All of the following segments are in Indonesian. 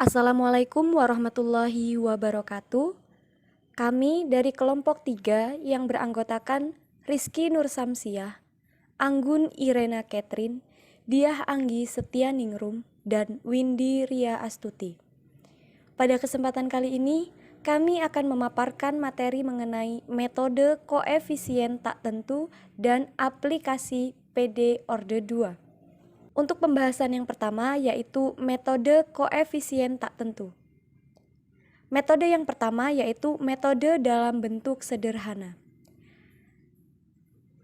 Assalamualaikum warahmatullahi wabarakatuh. Kami dari kelompok 3 yang beranggotakan Rizky Nur Samsiah, Anggun Irena Catherine, Diah Anggi Setianingrum, dan Windy Ria Astuti. Pada kesempatan kali ini, kami akan memaparkan materi mengenai metode koefisien tak tentu dan aplikasi PD orde 2. Untuk pembahasan yang pertama yaitu metode koefisien tak tentu. Metode yang pertama yaitu metode dalam bentuk sederhana.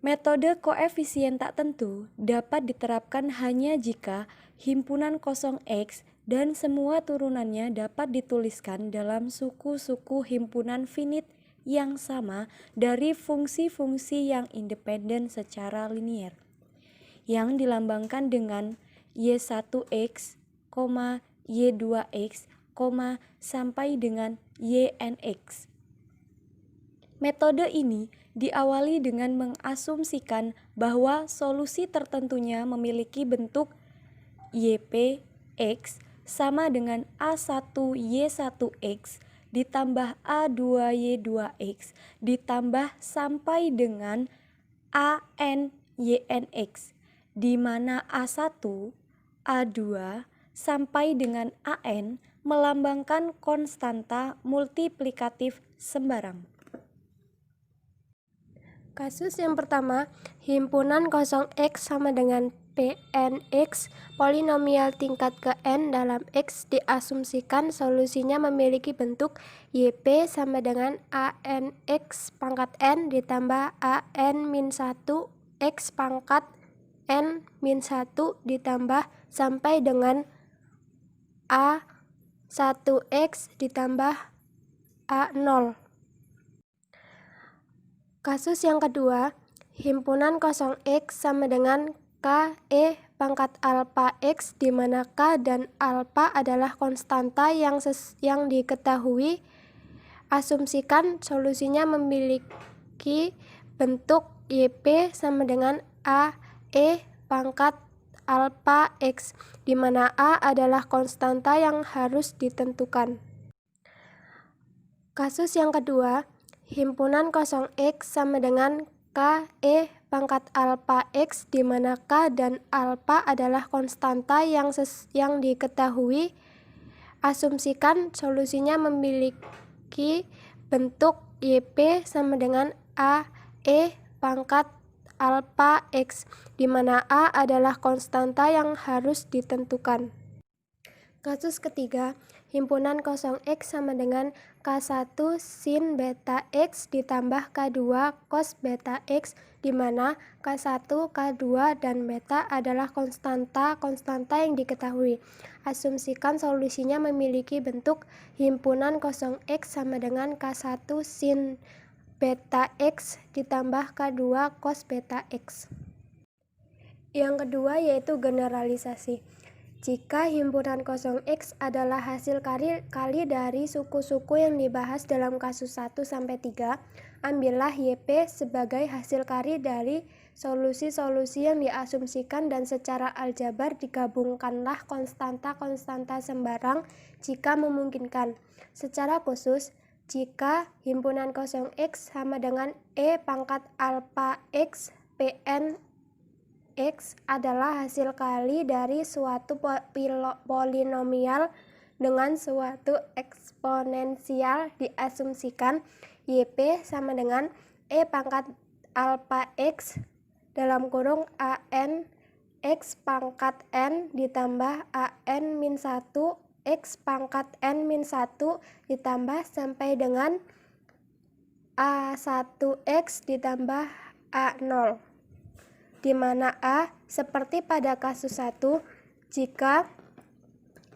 Metode koefisien tak tentu dapat diterapkan hanya jika himpunan kosong X dan semua turunannya dapat dituliskan dalam suku-suku himpunan finit yang sama dari fungsi-fungsi yang independen secara linier, yang dilambangkan dengan Y1X, Y2X, sampai dengan YNX. Metode ini diawali dengan mengasumsikan bahwa solusi tertentunya memiliki bentuk YPX sama dengan A1Y1X ditambah A2Y2X ditambah sampai dengan ANYNX, di mana A1, A2, sampai dengan AN melambangkan konstanta multiplikatif sembarang. Kasus yang pertama, himpunan kosong X sama dengan PNX, polinomial tingkat ke N dalam X diasumsikan solusinya memiliki bentuk YP sama dengan ANX pangkat N ditambah AN-1 X pangkat N-1 ditambah sampai dengan A1X ditambah A0. Kasus yang kedua, himpunan kosong X sama dengan KE pangkat alpha X di mana K dan alpha adalah konstanta yang diketahui. Asumsikan solusinya memiliki bentuk YP sama dengan AE pangkat alpha X di mana A adalah konstanta yang harus ditentukan. Kasus yang kedua, himpunan kosong X sama dengan KE pangkat alpha X di mana K dan alpha adalah konstanta yang diketahui. Asumsikan solusinya memiliki bentuk YP sama dengan AE pangkat alpha X di mana A adalah konstanta yang harus ditentukan. Kasus ketiga, himpunan kosong X sama dengan K1 sin beta X ditambah K2 cos beta X di mana K1, K2, dan beta adalah konstanta yang diketahui. Asumsikan solusinya memiliki bentuk himpunan kosong X sama dengan K1 sin beta X ditambah K2 cos beta X. Yang kedua yaitu generalisasi. Jika himpunan kosong X adalah hasil kali dari suku-suku yang dibahas dalam kasus 1-3, ambillah YP sebagai hasil kali dari solusi-solusi yang diasumsikan dan secara aljabar digabungkanlah konstanta-konstanta sembarang jika memungkinkan. Secara khusus, jika himpunan kosong X sama dengan E pangkat alpha X Pn X adalah hasil kali dari suatu polinomial dengan suatu eksponensial, diasumsikan YP sama dengan E pangkat alpha X dalam kurung AN X pangkat N ditambah AN-1 X pangkat N-1 ditambah sampai dengan A1X ditambah A0. Di mana A, seperti pada kasus 1, jika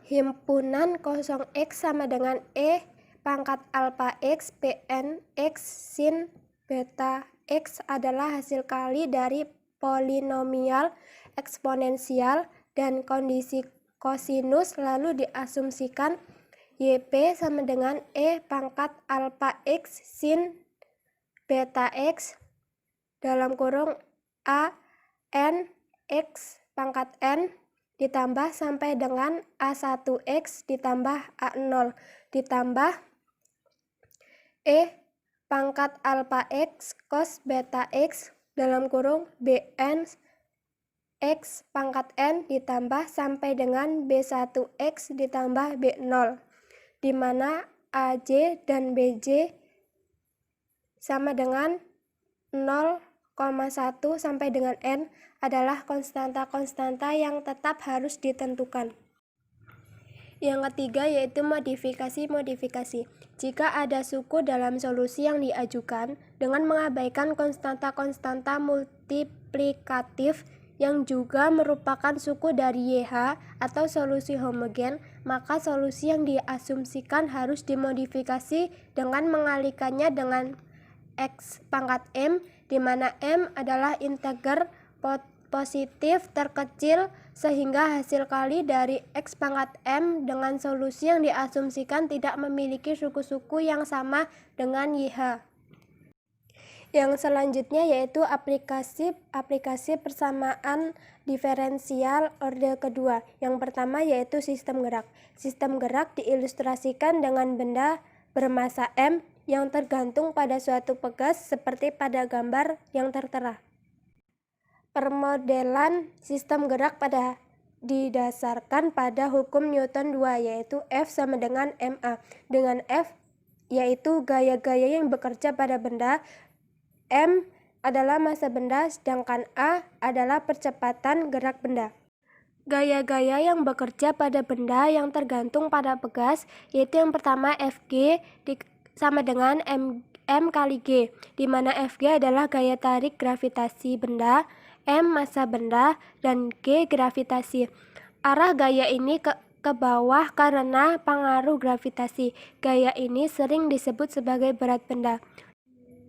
himpunan kosong X sama dengan E pangkat alpha X Pn X sin beta X adalah hasil kali dari polinomial eksponensial dan kondisi kosinus, lalu diasumsikan YP sama dengan E pangkat alpha X sin beta X dalam kurung A N X pangkat N ditambah sampai dengan A1X ditambah A0 ditambah E pangkat alpha X cos beta X dalam kurung Bn X pangkat N ditambah sampai dengan B1X ditambah B0, di mana AJ dan BJ sama dengan 0,1 sampai dengan N adalah konstanta-konstanta yang tetap harus ditentukan. Yang ketiga yaitu modifikasi. Jika ada suku dalam solusi yang diajukan dengan mengabaikan konstanta-konstanta multiplikatif yang juga merupakan suku dari YH atau solusi homogen, maka solusi yang diasumsikan harus dimodifikasi dengan mengalihkannya dengan X pangkat M, di mana M adalah integer positif terkecil sehingga hasil kali dari X pangkat M dengan solusi yang diasumsikan tidak memiliki suku-suku yang sama dengan YH. Yang selanjutnya yaitu aplikasi persamaan diferensial orde kedua. Yang pertama yaitu sistem gerak. Sistem gerak diilustrasikan dengan benda bermassa M yang tergantung pada suatu pegas seperti pada gambar yang tertera. Permodelan sistem gerak didasarkan pada hukum Newton 2 yaitu F sama dengan ma, dengan F yaitu gaya-gaya yang bekerja pada benda, M adalah massa benda, sedangkan A adalah percepatan gerak benda. Gaya-gaya yang bekerja pada benda yang tergantung pada pegas yaitu yang pertama Fg sama dengan M kali G, di mana Fg adalah gaya tarik gravitasi benda, M massa benda, dan G gravitasi. Arah gaya ini ke bawah karena pengaruh gravitasi. Gaya ini sering disebut sebagai berat benda.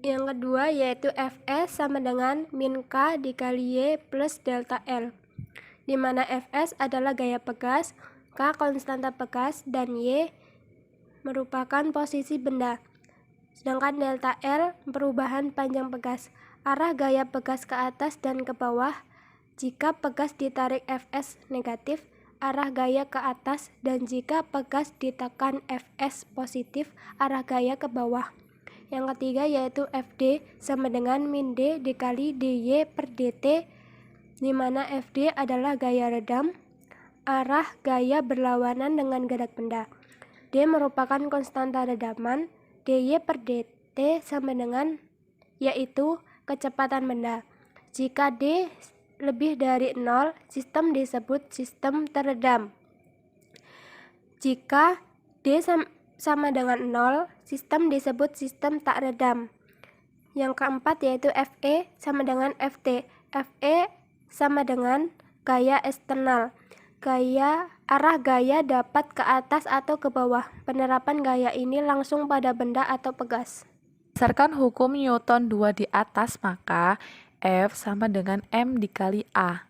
Yang kedua yaitu Fs sama dengan min K dikali Y plus delta L, di mana Fs adalah gaya pegas, K konstanta pegas, dan Y merupakan posisi benda. Sedangkan delta L perubahan panjang pegas. Arah gaya pegas ke atas dan ke bawah. Jika pegas ditarik Fs negatif, arah gaya ke atas, dan jika pegas ditekan Fs positif, arah gaya ke bawah. Yang ketiga yaitu Fd sama dengan min D dikali dy per dt, di mana Fd adalah gaya redam, arah gaya berlawanan dengan gerak benda. D merupakan konstanta redaman, dy per dt sama dengan yaitu kecepatan benda. Jika D lebih dari 0, sistem disebut sistem teredam. Jika D sama dengan 0, sistem disebut sistem tak redam. Yang keempat yaitu Fe sama dengan Ft. Fe sama dengan gaya eksternal. Arah gaya dapat ke atas atau ke bawah. Penerapan gaya ini langsung pada benda atau pegas. Berdasarkan hukum Newton 2 di atas, maka F sama dengan M dikali A.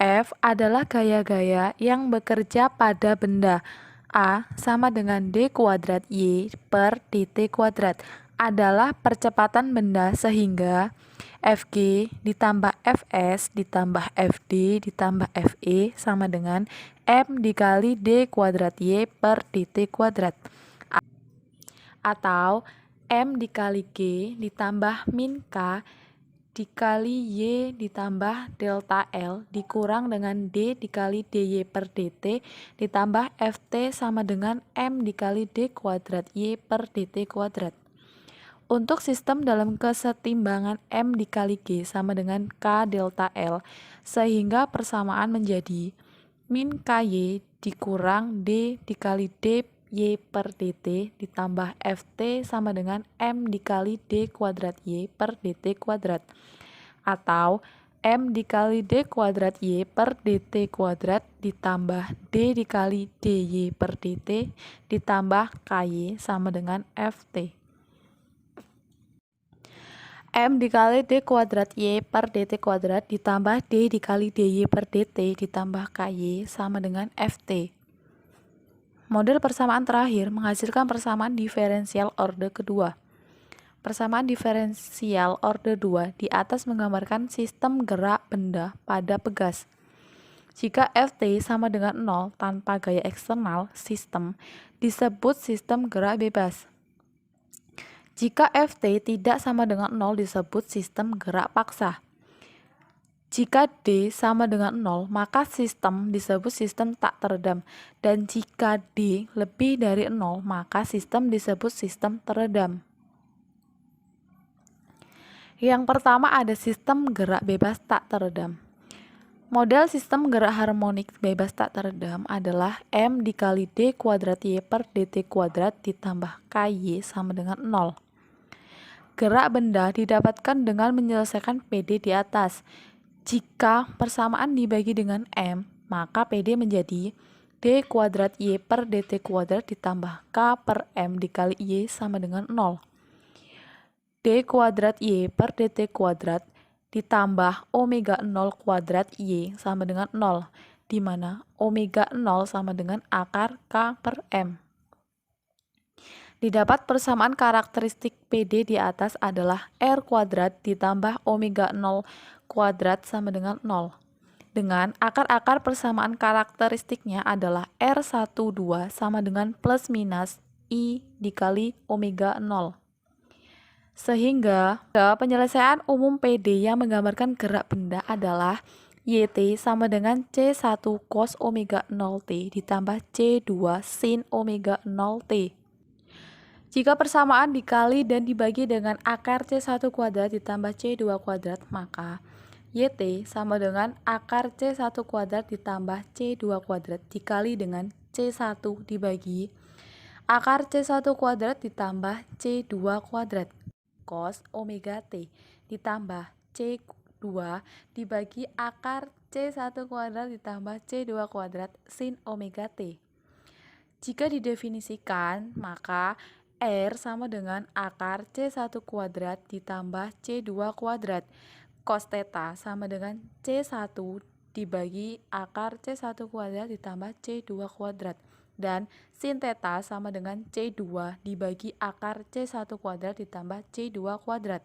F adalah gaya-gaya yang bekerja pada benda. A sama dengan D kuadrat Y per dt kuadrat adalah percepatan benda, sehingga Fg ditambah Fs ditambah Fd ditambah Fe sama dengan M dikali D kuadrat Y per dt kuadrat, atau M dikali G ditambah min K dikali Y ditambah delta L dikurang dengan D dikali dy per dt ditambah Ft sama dengan M dikali D kuadrat Y per dt kuadrat. Untuk sistem dalam kesetimbangan M dikali G sama dengan K delta L, sehingga persamaan menjadi min KY dikurang D dikali D Y per dt ditambah Ft sama dengan M dikali D kuadrat Y per dt kuadrat, atau M dikali D kuadrat Y per dt kuadrat ditambah D dikali dy per dt ditambah KY sama dengan Ft. M dikali D kuadrat Y per dt kuadrat ditambah D dikali dy per dt ditambah KY sama dengan Ft. Model persamaan terakhir menghasilkan persamaan diferensial orde kedua. Persamaan diferensial orde 2 di atas menggambarkan sistem gerak benda pada pegas. Jika Ft sama dengan 0 tanpa gaya eksternal sistem disebut sistem gerak bebas. Jika Ft tidak sama dengan 0 disebut sistem gerak paksa. Jika D sama dengan 0, maka sistem disebut sistem tak teredam. Dan jika D lebih dari 0, maka sistem disebut sistem teredam. Yang pertama ada sistem gerak bebas tak teredam. Model sistem gerak harmonik bebas tak teredam adalah M dikali D kuadrat Y per dt kuadrat ditambah KY sama dengan 0. Gerak benda didapatkan dengan menyelesaikan PD di atas. Jika persamaan dibagi dengan M, maka PD menjadi D kuadrat Y per dt kuadrat ditambah K per M dikali Y sama dengan 0. D kuadrat Y per dt kuadrat ditambah omega 0 kuadrat Y sama dengan 0, di mana omega 0 sama dengan akar K per M. Didapat persamaan karakteristik PD di atas adalah R kuadrat ditambah omega 0 kuadrat sama dengan 0. Dengan akar-akar persamaan karakteristiknya adalah R12 sama dengan plus minus I dikali omega 0. Sehingga penyelesaian umum PD yang menggambarkan gerak benda adalah YT sama dengan C1 cos omega 0T ditambah C2 sin omega 0T. Jika persamaan dikali dan dibagi dengan akar C1 kuadrat ditambah C2 kuadrat, maka YT sama dengan akar C1 kuadrat ditambah C2 kuadrat dikali dengan C1 dibagi akar C1 kuadrat ditambah C2 kuadrat cos omega T ditambah C2 dibagi akar C1 kuadrat ditambah C2 kuadrat sin omega T. Jika didefinisikan, maka R sama dengan akar C1 kuadrat ditambah C2 kuadrat. Cos theta sama dengan C1 dibagi akar C1 kuadrat ditambah C2 kuadrat. Dan sin theta sama dengan C2 dibagi akar C1 kuadrat ditambah C2 kuadrat.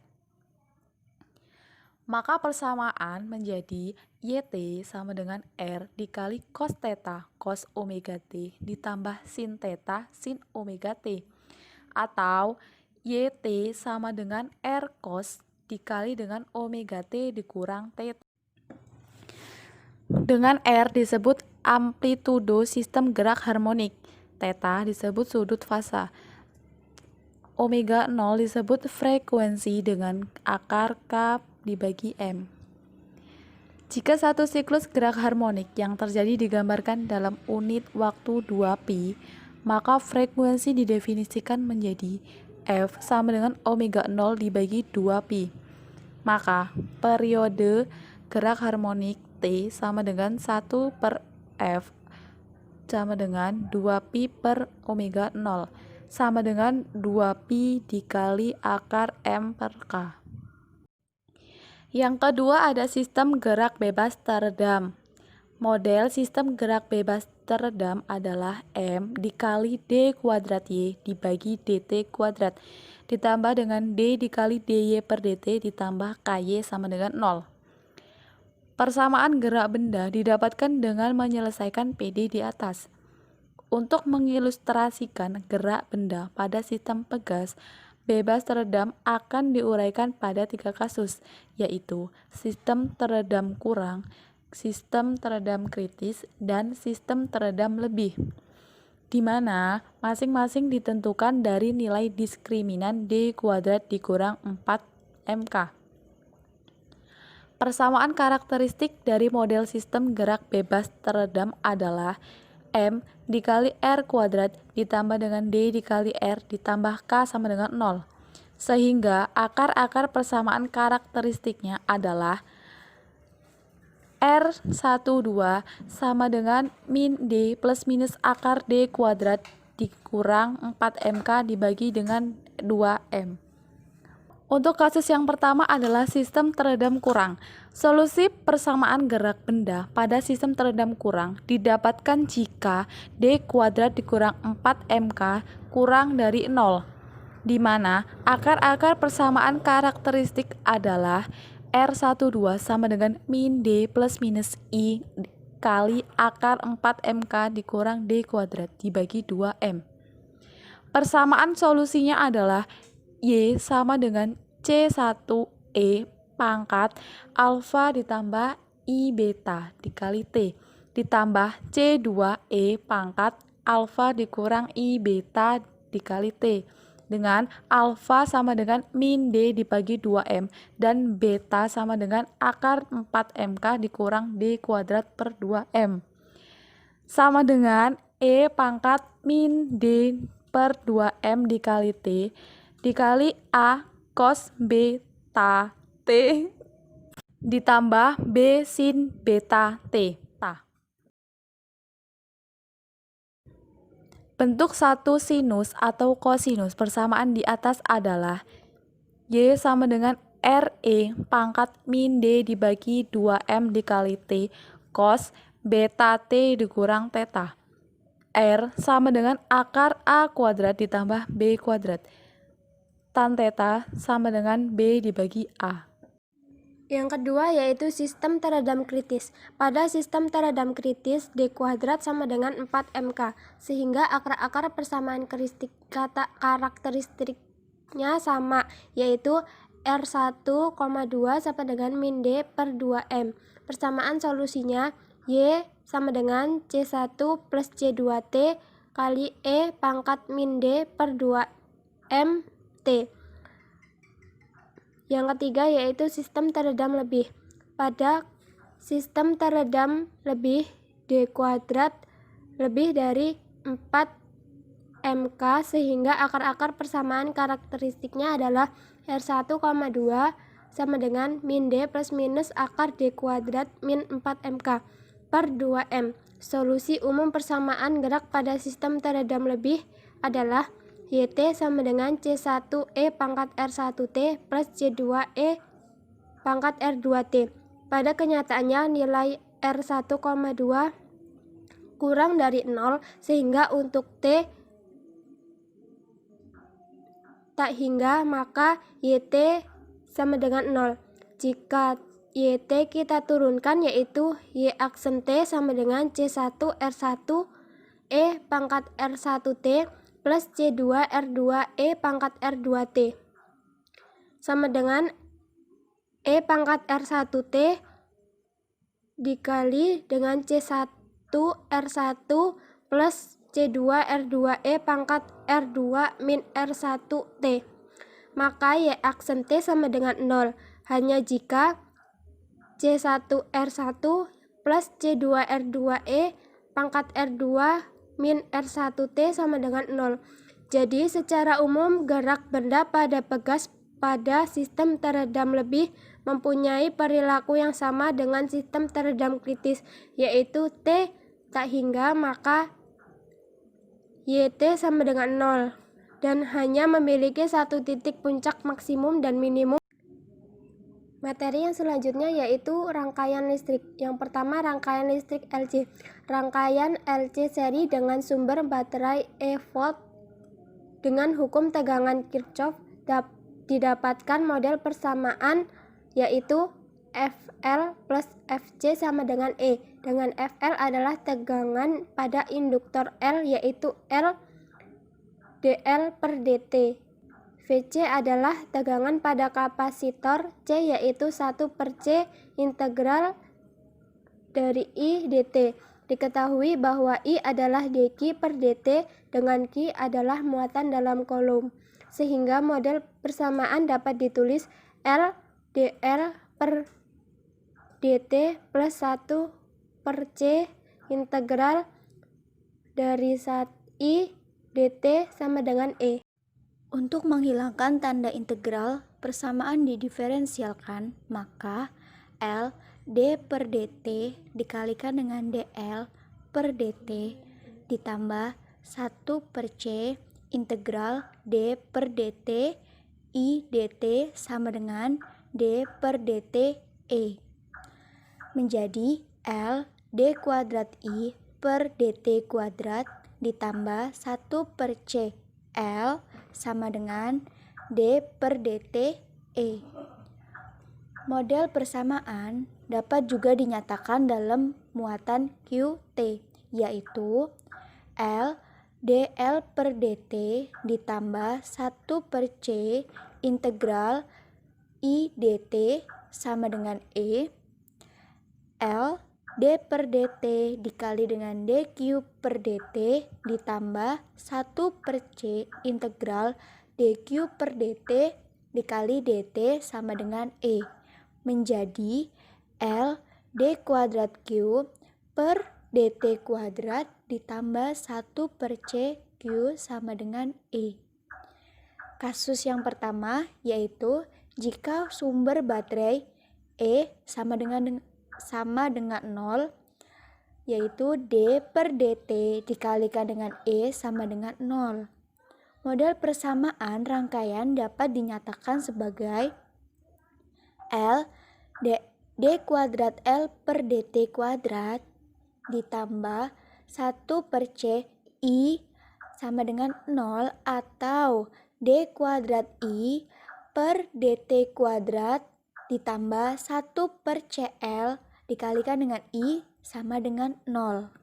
Maka persamaan menjadi YT sama dengan R dikali cos theta cos omega T ditambah sin theta sin omega T. Atau YT sama dengan R cos dikali dengan omega T dikurang T. Dengan R disebut amplitudo sistem gerak harmonik, theta disebut sudut fasa, omega 0 disebut frekuensi dengan akar K dibagi M. Jika satu siklus gerak harmonik yang terjadi digambarkan dalam unit waktu 2π, maka frekuensi didefinisikan menjadi F sama dengan omega 0 dibagi 2π. Maka periode gerak harmonik T sama dengan 1 per F sama dengan 2π per omega 0 sama dengan 2π dikali akar M per K. Yang kedua ada sistem gerak bebas teredam. Model sistem gerak bebas teredam adalah M dikali D kuadrat Y dibagi DT kuadrat ditambah dengan D dikali DY per DT ditambah KY sama dengan 0. Persamaan gerak benda didapatkan dengan menyelesaikan PD di atas. Untuk mengilustrasikan gerak benda pada sistem pegas, bebas teredam akan diuraikan pada 3 kasus, yaitu sistem teredam kurang, sistem teredam kritis, dan sistem teredam lebih, di mana masing-masing ditentukan dari nilai diskriminan D kuadrat dikurang 4MK. Persamaan karakteristik dari model sistem gerak bebas teredam adalah M dikali R kuadrat ditambah dengan D dikali R ditambah K sama dengan 0. Sehingga akar-akar persamaan karakteristiknya adalah R12 sama dengan min D plus minus akar D kuadrat dikurang 4MK dibagi dengan 2M. Untuk kasus yang pertama adalah sistem teredam kurang. Solusi persamaan gerak benda pada sistem teredam kurang didapatkan jika D kuadrat dikurang 4MK kurang dari 0, di mana akar-akar persamaan karakteristik adalah R12 sama dengan min D plus minus I kali akar 4MK dikurang D kuadrat dibagi 2M. Persamaan solusinya adalah Y sama dengan C1E pangkat alfa ditambah I beta dikali T ditambah C2E pangkat alfa dikurang I beta dikali T dengan alfa sama dengan min D dibagi 2M dan beta sama dengan akar 4MK dikurang D kuadrat per 2M sama dengan E pangkat min D per 2M dikali T dikali A cos beta T ditambah B sin beta T. Bentuk satu sinus atau kosinus persamaan di atas adalah Y sama dengan RE pangkat min D dibagi 2M dikali T cos beta T dikurang theta. R sama dengan akar A kuadrat ditambah B kuadrat. Tan theta sama dengan B dibagi A. Yang kedua yaitu sistem teredam kritis. Pada sistem teredam kritis, D kuadrat sama dengan 4MK, sehingga akar-akar persamaan karakteristiknya sama, yaitu R1,2 sama dengan min D per 2M. Persamaan solusinya Y sama dengan C1 plus C2T kali E pangkat min D per 2M T. Yang ketiga yaitu sistem teredam lebih. Pada sistem teredam lebih, D kuadrat lebih dari 4MK, sehingga akar-akar persamaan karakteristiknya adalah R1,2 sama dengan min D plus minus akar D kuadrat min 4MK per 2M. Solusi umum persamaan gerak pada sistem teredam lebih adalah YT sama dengan C1E pangkat R1T plus C2E pangkat R2T. Pada kenyataannya nilai R1,2 kurang dari 0, sehingga untuk T tak hingga maka YT sama dengan 0. Jika YT kita turunkan yaitu Y aksen T sama dengan C1R1E pangkat R1T plus C2R2E pangkat R2T sama dengan E pangkat R1T dikali dengan C1R1 plus C2R2E pangkat R2 min R1T. Maka Y aksen T sama dengan 0 hanya jika C1R1 plus C2R2E pangkat R2 min R1T sama dengan 0. Jadi secara umum gerak benda pada pegas pada sistem teredam lebih mempunyai perilaku yang sama dengan sistem teredam kritis, yaitu T tak hingga maka YT sama dengan 0 dan hanya memiliki satu titik puncak maksimum dan minimum. Materi yang selanjutnya yaitu rangkaian listrik. Yang pertama, rangkaian listrik LC. Rangkaian LC seri dengan sumber baterai E-volt dengan hukum tegangan Kirchhoff didapatkan model persamaan yaitu FL plus FC sama dengan E, dengan FL adalah tegangan pada induktor L yaitu L dl per dt. VC adalah tegangan pada kapasitor C yaitu 1 per C integral dari I dt. Diketahui bahwa I adalah dq per dt dengan Q adalah muatan dalam kolom, sehingga model persamaan dapat ditulis L dl per dt plus 1 per C integral dari I dt sama dengan E. Untuk menghilangkan tanda integral, persamaan didiferensialkan, maka L d per dt dikalikan dengan dl per dt ditambah 1 per C integral d per dt I dt sama dengan d per dt E menjadi L d kuadrat I per dt kuadrat ditambah 1 per C L sama dengan D per dt E. Model persamaan dapat juga dinyatakan dalam muatan QT, yaitu L dl per dt ditambah 1/c integral I dt sama dengan E, L d per dt dikali dengan dq per dt ditambah 1/c integral dq per dt dikali dt sama dengan E, menjadi L d kuadrat Q per dt kuadrat ditambah 1/c Q sama dengan E. Kasus yang pertama yaitu jika sumber baterai E sama dengan 0, yaitu D per dt dikalikan dengan E sama dengan 0. Model persamaan rangkaian dapat dinyatakan sebagai L d kuadrat L per dt kuadrat ditambah 1/c I sama dengan 0 atau D kuadrat I per dt kuadrat ditambah 1/cl dikalikan dengan I sama dengan 0.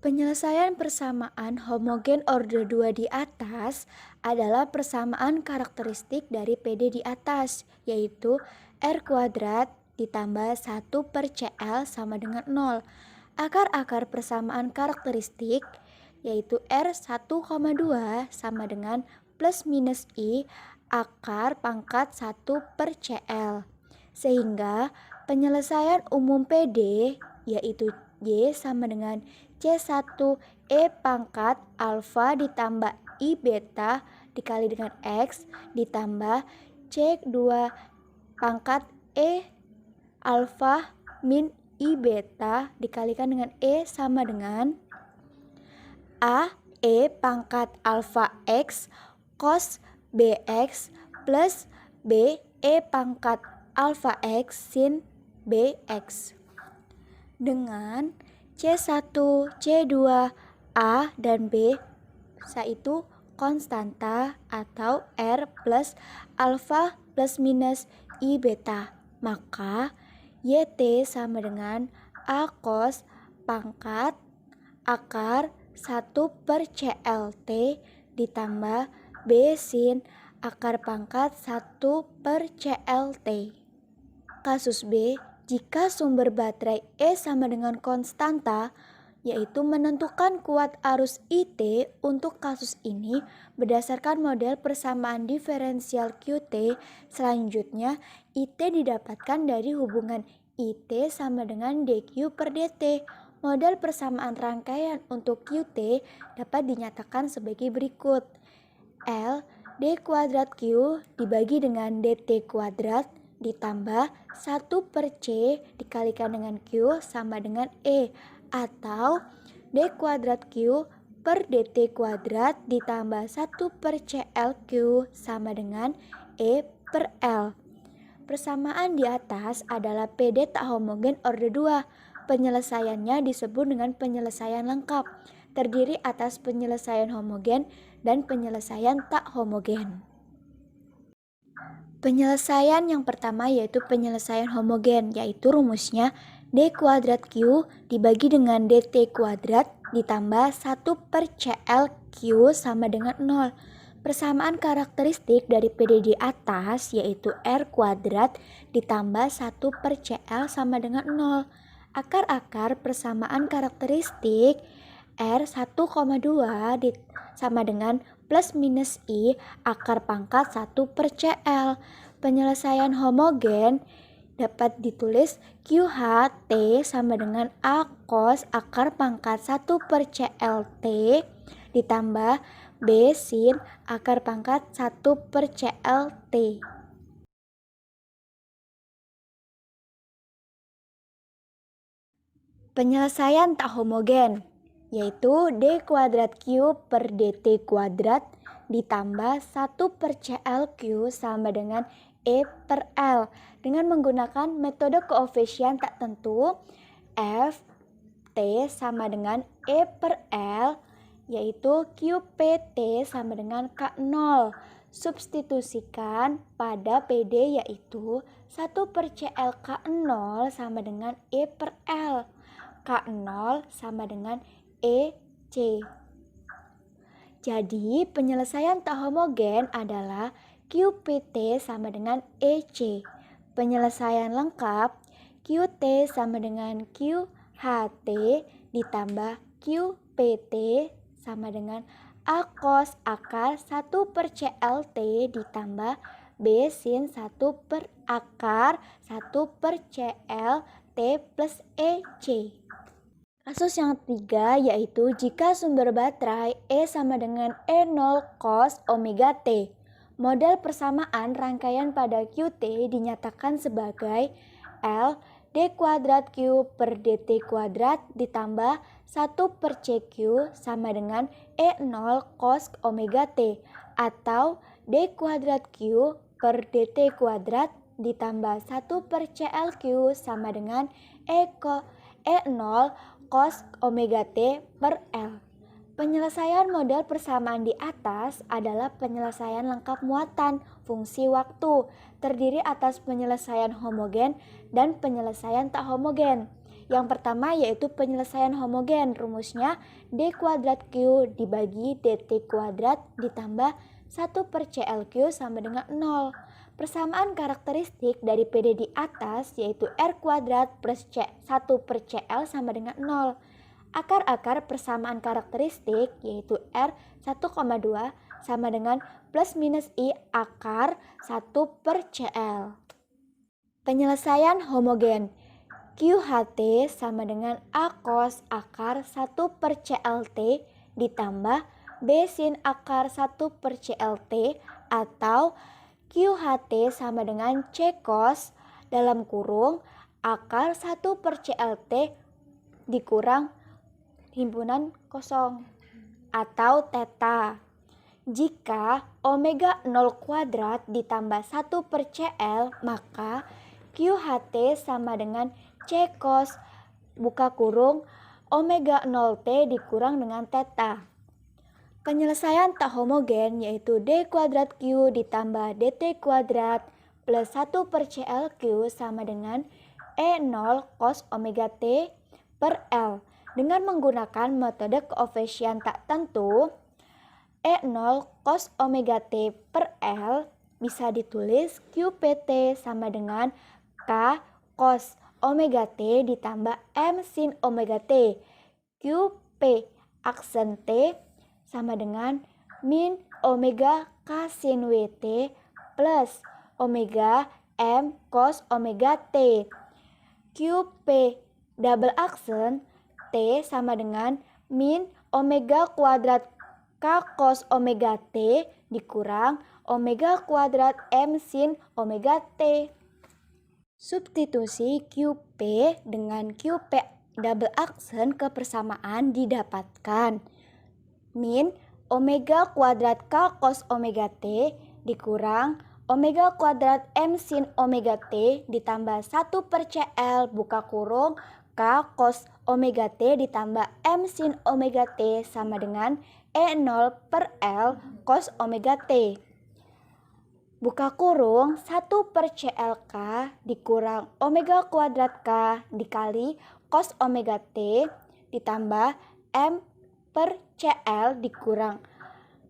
Penyelesaian persamaan homogen order 2 di atas adalah persamaan karakteristik dari PD di atas, yaitu R kuadrat ditambah 1/cl sama dengan 0. Akar-akar persamaan karakteristik yaitu R 1,2 sama dengan plus minus I akar pangkat 1/cl. Sehingga penyelesaian umum PD yaitu Y sama dengan C1 E pangkat alfa ditambah I beta dikali dengan X ditambah C2 pangkat E alfa min I beta dikalikan dengan E sama dengan A E pangkat alfa X cos BX plus B E pangkat alfa X sin BX. Dengan C1, C2, A, dan B yaitu konstanta atau R plus alfa plus minus I beta, maka YT sama dengan A cos pangkat akar 1/CLT ditambah B sin akar pangkat 1/CLT. Kasus B, jika sumber baterai E sama dengan konstanta, yaitu menentukan kuat arus IT untuk kasus ini berdasarkan model persamaan diferensial QT. Selanjutnya, IT didapatkan dari hubungan IT sama dengan dQ per dt. Model persamaan rangkaian untuk QT dapat dinyatakan sebagai berikut. L d kuadrat Q dibagi dengan dt kuadrat ditambah 1/c dikalikan dengan Q sama dengan E, atau D kuadrat Q per dt kuadrat ditambah 1/CLQ sama dengan E per L. Persamaan di atas adalah PD tak homogen order 2. Penyelesaiannya disebut dengan penyelesaian lengkap, terdiri atas penyelesaian homogen dan penyelesaian tak homogen. Penyelesaian yang pertama yaitu penyelesaian homogen, yaitu rumusnya D kuadrat Q dibagi dengan dt kuadrat ditambah 1/CLQ sama dengan 0. Persamaan karakteristik dari PD di atas yaitu R kuadrat ditambah 1/CL sama dengan 0. Akar-akar persamaan karakteristik R 1,2 sama dengan plus minus I akar pangkat 1/CL. Penyelesaian homogen dapat ditulis QHT sama dengan A cos akar pangkat 1/CLT ditambah B sin akar pangkat 1/CLT. Penyelesaian tak homogen yaitu D kuadrat Q per dt kuadrat ditambah 1/CLQ sama dengan E per L. Dengan menggunakan metode koefisien tak tentu, F T sama dengan E per L, yaitu QPT sama dengan K0. Substitusikan pada PD yaitu 1/CL K0 sama dengan E per L. K0 sama dengan EC. Jadi penyelesaian tak homogen adalah QPT sama dengan EC. Penyelesaian lengkap QT sama dengan QHT ditambah QPT sama dengan A cos akar 1/CLT ditambah B sin 1/akar 1/CLT plus EC. Kasus yang ketiga yaitu jika sumber baterai E sama dengan E0 cos omega T. Model persamaan rangkaian pada QT dinyatakan sebagai L D kuadrat Q per DT kuadrat ditambah 1/CQ sama dengan E0 cos omega T atau D kuadrat Q per DT kuadrat ditambah 1/CLQ sama dengan E0 cos omega T per L. Penyelesaian model persamaan di atas adalah penyelesaian lengkap muatan fungsi waktu, terdiri atas penyelesaian homogen dan penyelesaian tak homogen. Yang pertama yaitu penyelesaian homogen, rumusnya D kuadrat Q dibagi DT kuadrat ditambah 1/CLQ sama dengan 0. Persamaan karakteristik dari PD di atas yaitu R kuadrat plus 1/CL sama dengan 0. Akar-akar persamaan karakteristik yaitu R 1,2 sama dengan plus minus I akar 1/CL. Penyelesaian homogen QHT sama dengan A cos akar 1/CLT ditambah B sin akar 1/CLT atau QHT sama dengan C cos dalam kurung akar 1/CLT dikurang himpunan kosong atau theta. Jika omega 0 kuadrat ditambah 1/CL maka QHT sama dengan C cos buka kurung omega 0T dikurang dengan theta. Penyelesaian tak homogen yaitu D kuadrat Q ditambah DT kuadrat plus 1/CLQ sama dengan E0 cos omega T per L. Dengan menggunakan metode koefisien tak tentu, E0 cos omega T per L bisa ditulis QPT sama dengan K cos omega T ditambah M sin omega T. QP aksen T sama dengan min omega K sin WT plus omega M cos omega T. QP double aksen T sama dengan min omega kuadrat K cos omega T dikurang omega kuadrat M sin omega T. Substitusi QP dengan QP double aksen ke persamaan didapatkan min omega kuadrat K cos omega T dikurang omega kuadrat M sin omega T ditambah 1/CL buka kurung K cos omega T ditambah M sin omega T sama dengan E0 per L cos omega T. Buka kurung 1/CLK dikurang omega kuadrat K dikali cos omega T ditambah M per CL dikurang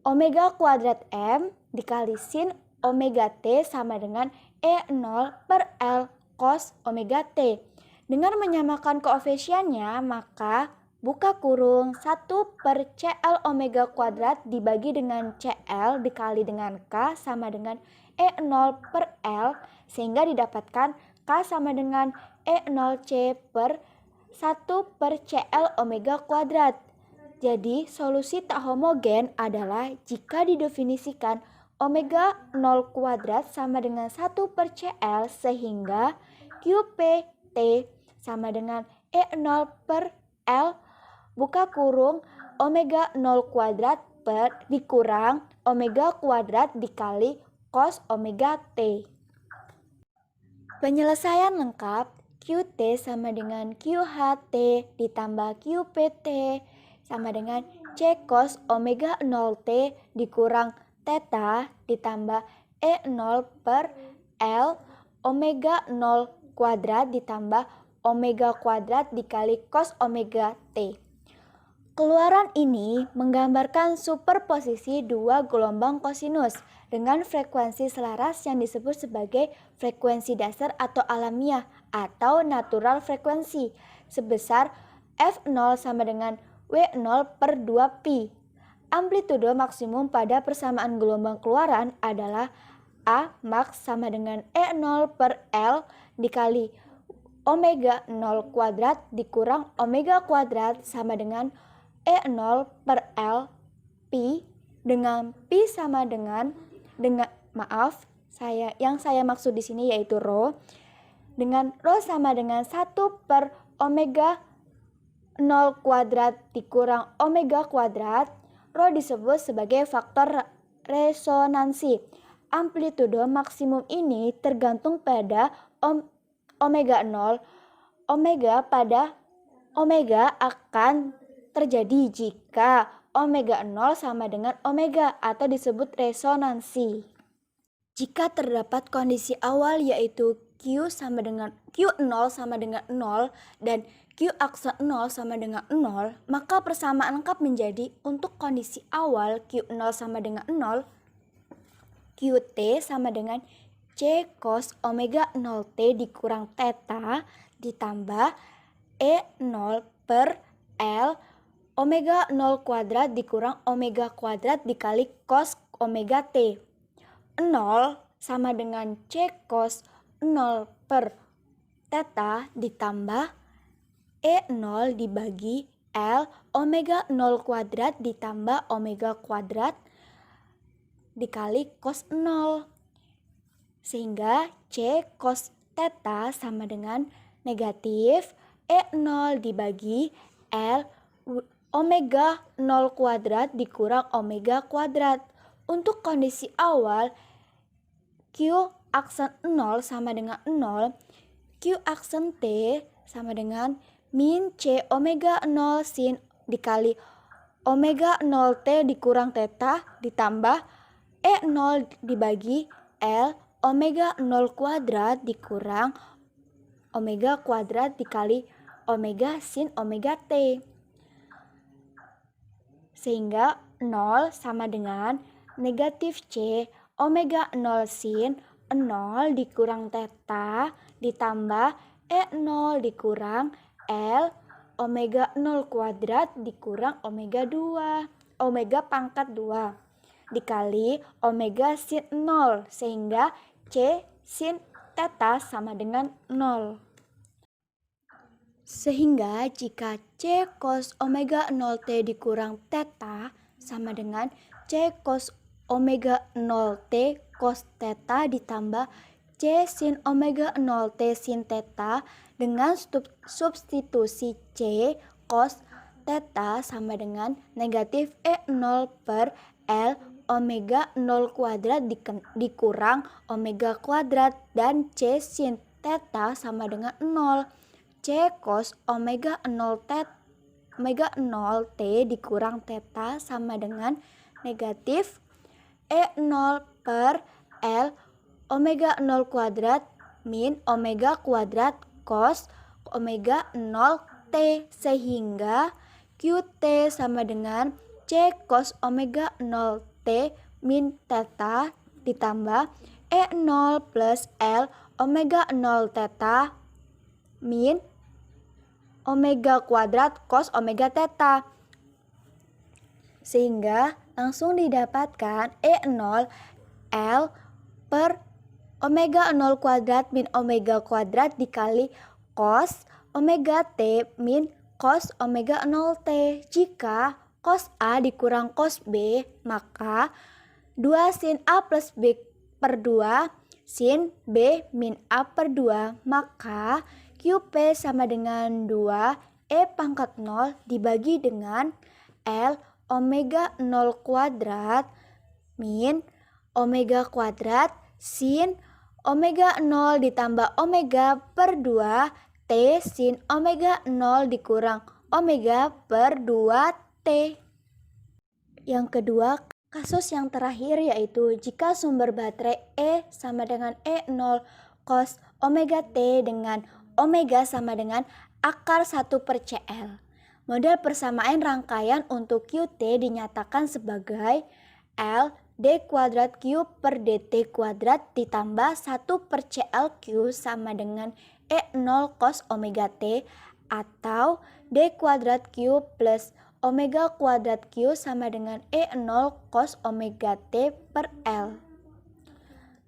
omega kuadrat M dikali sin omega T sama dengan E0 per L cos omega T. Dengan menyamakan koefisiennya, maka buka kurung 1/CL omega kuadrat dibagi dengan CL dikali dengan K sama dengan E0 per L sehingga didapatkan K sama dengan E0C per 1/CL omega kuadrat. Jadi solusi tak homogen adalah jika didefinisikan omega 0 kuadrat sama dengan 1/CL sehingga QPT sama dengan E0 per L buka kurung omega 0 kuadrat per dikurang omega kuadrat dikali cos omega T. Penyelesaian lengkap QT sama dengan QHT ditambah QPT sama dengan C cos omega 0T dikurang theta ditambah E0 per L omega 0 kuadrat ditambah omega kuadrat dikali cos omega T. Keluaran ini menggambarkan superposisi dua gelombang kosinus dengan frekuensi selaras yang disebut sebagai frekuensi dasar atau alamiah atau natural frekuensi sebesar F0 sama dengan W0 per 2pi. Amplitudo maksimum pada persamaan gelombang keluaran adalah A max sama dengan E0 per L dikali omega 0 kuadrat dikurang omega kuadrat sama dengan E0 per L pi dengan pi sama dengan yang saya maksud di sini yaitu rho dengan rho sama dengan 1 per omega 0 kuadrat dikurang omega kuadrat. Rho disebut sebagai faktor resonansi. Amplitudo maksimum ini tergantung pada omega 0. Omega akan terjadi jika omega 0 sama dengan omega atau disebut resonansi. Jika terdapat kondisi awal yaitu Q0 sama dengan 0 dan Q aksen 0 sama dengan 0, maka persamaan lengkap menjadi untuk kondisi awal Q0 sama dengan 0, Qt sama dengan C cos omega 0T dikurang theta ditambah E0 per L omega 0 kuadrat dikurang omega kuadrat dikali cos omega T. 0 sama dengan C cos 0 per theta ditambah E0 dibagi L omega 0 kuadrat ditambah omega kuadrat dikali cos 0. Sehingga C cos theta sama dengan negatif E0 dibagi L omega 0 kuadrat dikurang omega kuadrat. Untuk kondisi awal Q aksen 0 sama dengan 0, Q aksen T sama dengan min C omega 0 sin dikali omega 0T dikurang theta ditambah E0 dibagi L omega 0 kuadrat dikurang omega kuadrat dikali omega sin omega T. Sehingga 0 sama dengan negatif C omega 0 sin 0 dikurang theta ditambah E0 dikurang L omega 0 kuadrat dikurang omega pangkat 2 dikali omega sin 0 sehingga C sin theta sama dengan 0. Sehingga jika C cos omega 0T dikurang theta sama dengan C cos omega 0T cos theta ditambah C sin omega 0T sin theta dengan substitusi C cos theta sama dengan negatif E0 per L omega 0 kuadrat dikurang omega kuadrat dan C sin theta sama dengan 0. C cos omega 0T dikurang theta sama dengan negatif E0 per L omega 0 kuadrat min omega kuadrat cos omega 0T sehingga Qt sama dengan C cos omega 0T min theta ditambah E0 plus L omega 0 theta min omega kuadrat cos omega theta. Sehingga langsung didapatkan E0 L per omega 0 kuadrat min omega kuadrat dikali cos omega T min cos omega 0T. Jika cos A dikurang cos B, maka 2 sin A plus B per 2 sin B min A per 2, maka QP sama dengan 2 E pangkat 0 dibagi dengan L omega 0 kuadrat min omega kuadrat sin omega 0 ditambah omega per 2 T sin omega 0 dikurang omega per 2 T. Yang kedua, Kasus yang terakhir yaitu jika sumber baterai E sama dengan E0 cos omega T dengan omega sama dengan akar 1 per CL. Model persamaan rangkaian untuk QT dinyatakan sebagai L D kuadrat Q per DT kuadrat ditambah 1 per CLQ sama dengan E0 cos omega T atau D kuadrat Q plus omega kuadrat Q sama dengan E0 cos omega T per L.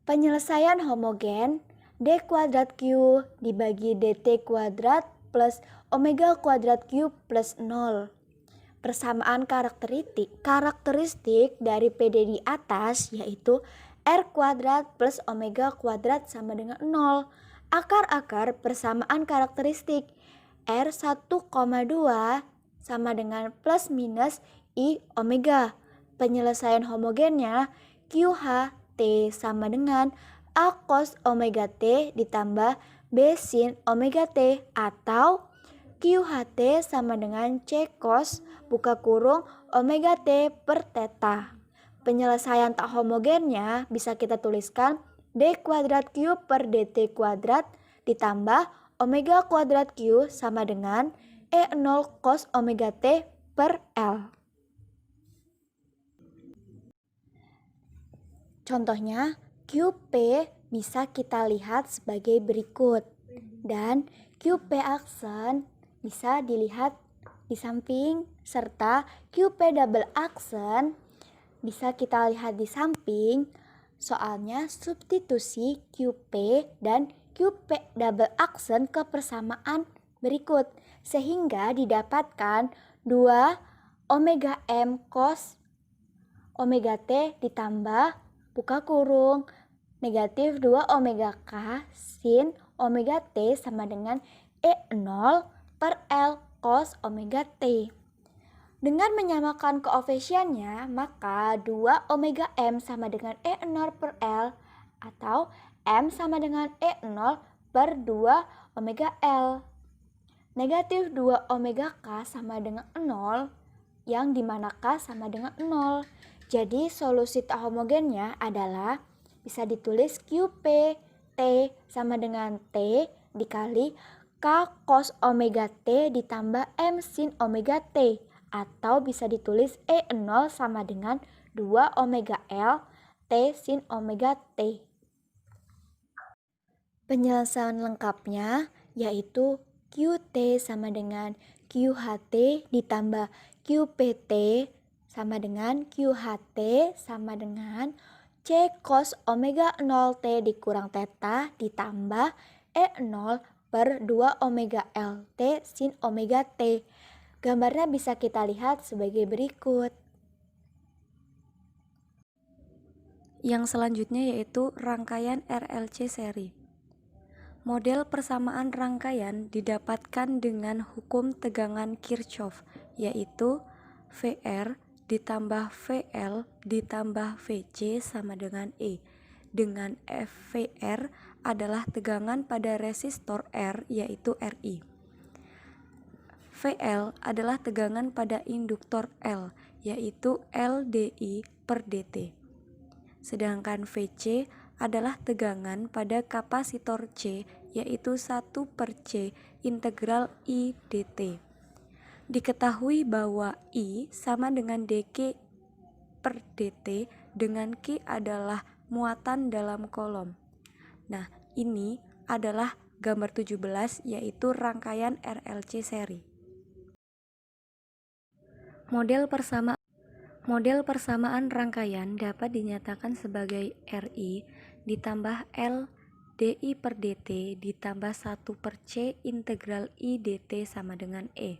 Penyelesaian homogen D kuadrat Q dibagi DT kuadrat plus omega kuadrat Q plus 0. Persamaan karakteristik dari PD di atas yaitu R kuadrat plus omega kuadrat sama dengan 0. Akar-akar persamaan karakteristik R 1,2 sama dengan plus minus I omega. Penyelesaian homogennya QH T sama dengan A cos omega T ditambah B sin omega T atau QHT sama dengan C cos buka kurung omega T per theta. Penyelesaian tak homogennya bisa kita tuliskan D kuadrat Q per DT kuadrat ditambah omega kuadrat Q sama dengan E0 cos omega T per L. Contohnya, QP bisa kita lihat sebagai berikut. Dan QP aksen bisa dilihat di samping, serta QP double aksen bisa kita lihat di samping. Soalnya substitusi QP dan QP double aksen ke persamaan berikut, sehingga didapatkan 2 omega M cos omega T ditambah buka kurung negatif 2 omega K sin omega T sama dengan E0 per L cos omega T. Dengan menyamakan koefisiennya, maka 2 omega M sama dengan E0 per L atau M sama dengan E0 per 2 omega L. Negatif 2 omega K sama dengan 0, yang dimana K sama dengan 0. Jadi solusi tak homogennya adalah bisa ditulis QP T sama dengan T dikali K cos omega T ditambah M sin omega T, atau bisa ditulis E0 sama dengan 2 omega L T sin omega T. Penyelesaian lengkapnya yaitu QT sama dengan QHT ditambah QPT sama dengan QHT sama dengan C cos omega 0T dikurang theta ditambah E0 per 2 omega LT sin omega T. Gambarnya bisa kita lihat sebagai berikut. Yang selanjutnya yaitu rangkaian RLC seri. Model persamaan rangkaian didapatkan dengan hukum tegangan Kirchhoff, yaitu VR ditambah VL ditambah VC sama dengan E, dengan VR adalah tegangan pada resistor R yaitu RI. VL adalah tegangan pada induktor L yaitu LDI per DT. Sedangkan VC adalah tegangan pada kapasitor C yaitu 1 per C integral I dt. Diketahui bahwa I sama dengan dq per dt dengan Q adalah muatan dalam kolom. Nah, ini adalah gambar 17 yaitu rangkaian RLC seri. Model persamaan rangkaian dapat dinyatakan sebagai RI ditambah L dI per dt ditambah 1 per C integral I dt sama dengan E.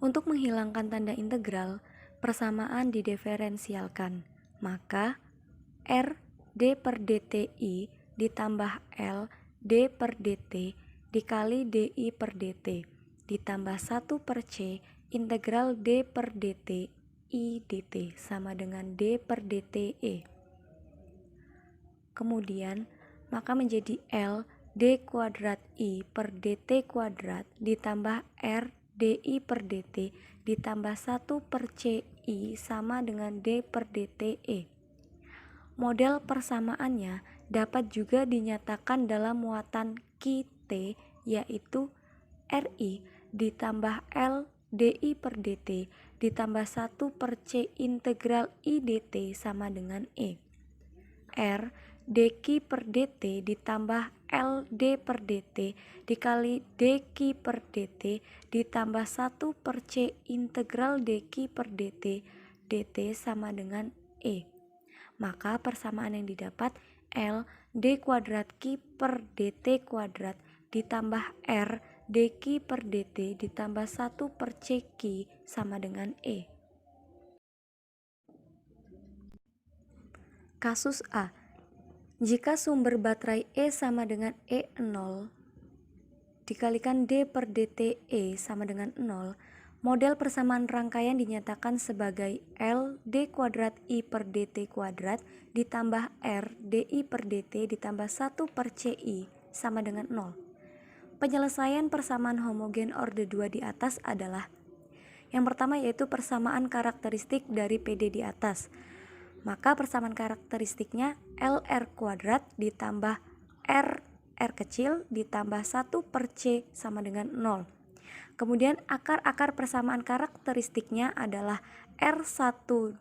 Untuk menghilangkan tanda integral, persamaan didiferensialkan, maka R d per dti ditambah L d per dt dikali dI per dt ditambah 1 per C integral d per dt I dt sama dengan d per dte. Kemudian, maka menjadi L d kuadrat I per dt kuadrat ditambah R dI per dt ditambah 1 per C I sama dengan D per dt E. Model persamaannya dapat juga dinyatakan dalam muatan Q-T, yaitu RI ditambah L DI per dt ditambah 1 per C integral I dt sama dengan E. R dq per dt ditambah L d per dt dikali dq per dt ditambah 1 per C integral dq per dt dt sama dengan E. Maka persamaan yang didapat L d kuadrat Q per dt kuadrat ditambah R dq per dt ditambah 1 per CQ sama dengan E. Kasus A. Jika sumber baterai E sama dengan E0 dikalikan D per dt E sama dengan 0, model persamaan rangkaian dinyatakan sebagai L d kuadrat I per dt kuadrat ditambah R dI per dt ditambah 1 per CI sama dengan 0. Penyelesaian persamaan homogen orde 2 di atas adalah: yang pertama yaitu persamaan karakteristik dari PD di atas. Maka persamaan karakteristiknya LR kuadrat ditambah R kecil ditambah 1 per C sama dengan 0. Kemudian akar-akar persamaan karakteristiknya adalah R1,2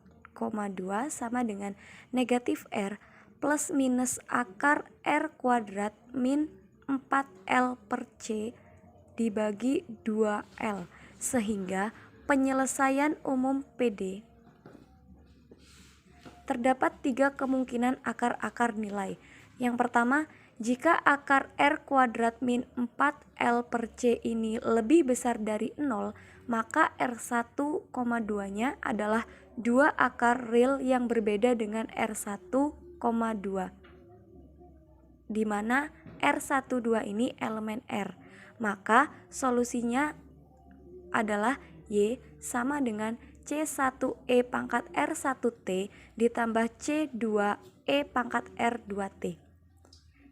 sama dengan negatif R plus minus akar R kuadrat min 4L per C dibagi 2L, sehingga penyelesaian umum PD. Terdapat 3 kemungkinan akar-akar nilai. Yang pertama, jika akar R kuadrat min 4L per C ini lebih besar dari 0, maka R1,2-nya adalah 2 akar real yang berbeda dengan R1,2, di mana R12 ini elemen R. Maka solusinya adalah Y sama dengan C1E pangkat R1T ditambah C2E pangkat R2T.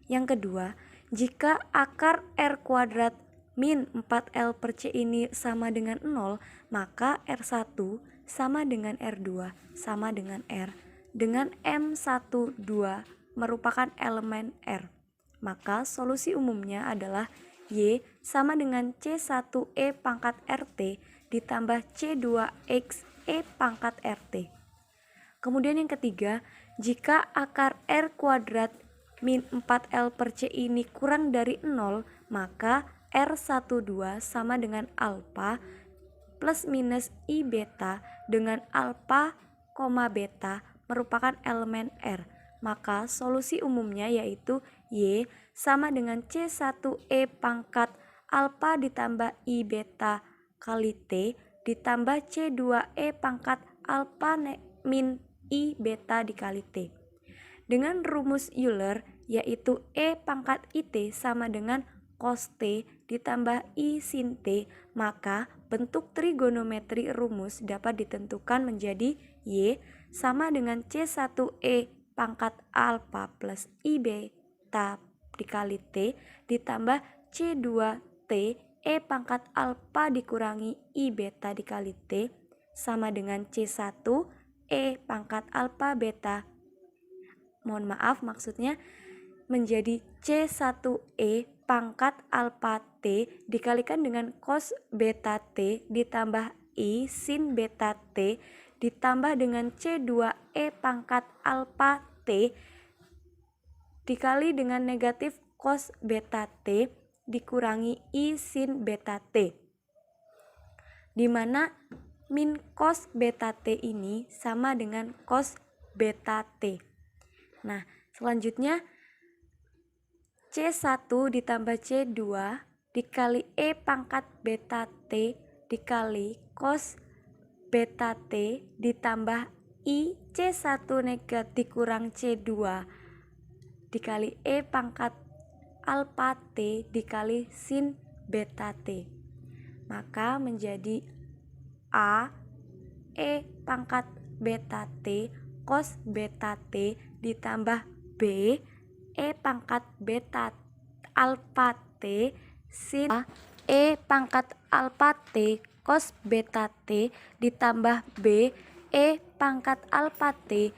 Yang kedua, jika akar R kuadrat min 4L per C ini sama dengan 0, maka R1 sama dengan R2 sama dengan R, dengan M12 merupakan elemen R. Maka solusi umumnya adalah Y sama dengan C1E pangkat RT ditambah C2X E pangkat RT. Kemudian yang ketiga, jika akar R kuadrat min 4L per C ini kurang dari 0, maka R12 sama dengan alpha plus minus I beta dengan alpha, beta merupakan elemen R. Maka solusi umumnya yaitu Y sama dengan C1E pangkat alpha ditambah I beta kali T ditambah C2E pangkat alpha min I beta dikali T. Dengan rumus Euler yaitu E pangkat IT sama dengan cos T ditambah I sin T, maka bentuk trigonometri rumus dapat ditentukan menjadi Y sama dengan C1E pangkat alpha plus I beta dikali T ditambah C2T E pangkat alpha dikurangi I beta dikali T sama dengan C1 E pangkat alpha beta, maksudnya menjadi C1E pangkat alpha T dikalikan dengan cos beta T ditambah I sin beta T ditambah dengan C2E pangkat alpha T dikali dengan negatif cos beta T dikurangi I sin beta T, di mana min cos beta T ini sama dengan cos beta T. Nah, selanjutnya C1 ditambah C2 dikali E pangkat beta T dikali cos beta T ditambah I C1 negatif kurang C2 dikali E pangkat alpha T dikali sin beta T. Maka menjadi A E pangkat beta T cos beta T ditambah B E pangkat beta alpha T sin E pangkat alpha T cos beta T ditambah B E pangkat alfa T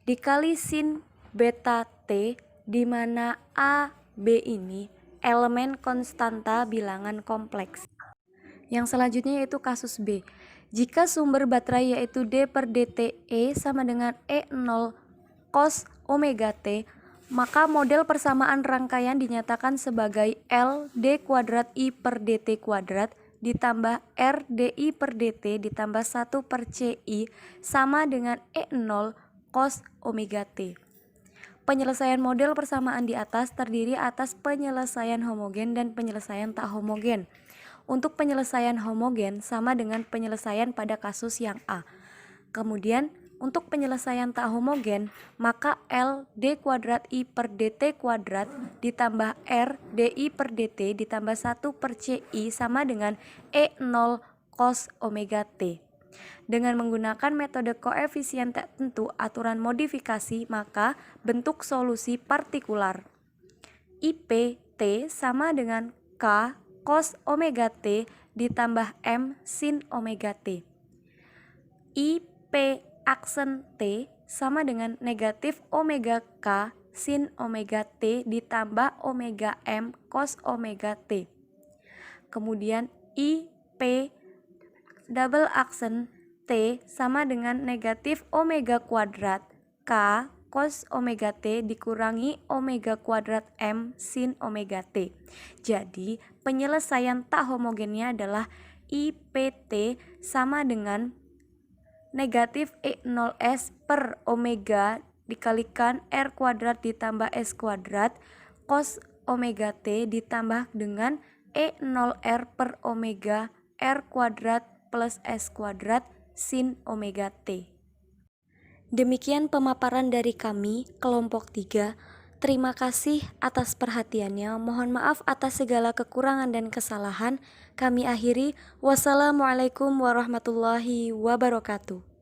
dikali sin beta T, di mana A, B ini elemen konstanta bilangan kompleks. Yang selanjutnya yaitu kasus B. Jika sumber baterai yaitu D per dt E sama dengan E0 cos omega T, maka model persamaan rangkaian dinyatakan sebagai L D kuadrat I per dt kuadrat ditambah R dI per dt ditambah 1 per CI sama dengan E0 cos omega T. Penyelesaian model persamaan di atas terdiri atas penyelesaian homogen dan penyelesaian tak homogen. Untuk penyelesaian homogen sama dengan penyelesaian pada kasus yang A. Kemudian untuk penyelesaian tak homogen, maka L D kuadrat I per dt kuadrat ditambah R dI per dt ditambah 1 per CI sama dengan E0 cos omega T. Dengan menggunakan metode koefisien tak tentu aturan modifikasi, maka bentuk solusi partikular IP T sama dengan K cos omega T ditambah M sin omega T. IP aksen T sama dengan negatif omega K sin omega T ditambah omega M cos omega T. Kemudian IP double aksen T sama dengan negatif omega kuadrat K cos omega T dikurangi omega kuadrat M sin omega T. Jadi penyelesaian tak homogennya adalah IPT sama dengan negatif E0S per omega dikalikan R kuadrat ditambah S kuadrat cos omega T ditambah dengan E0R per omega R kuadrat plus S kuadrat sin omega T. Demikian pemaparan dari kami, kelompok 3. Terima kasih atas perhatiannya. Mohon maaf atas segala kekurangan dan kesalahan. Kami akhiri. Wassalamualaikum warahmatullahi wabarakatuh.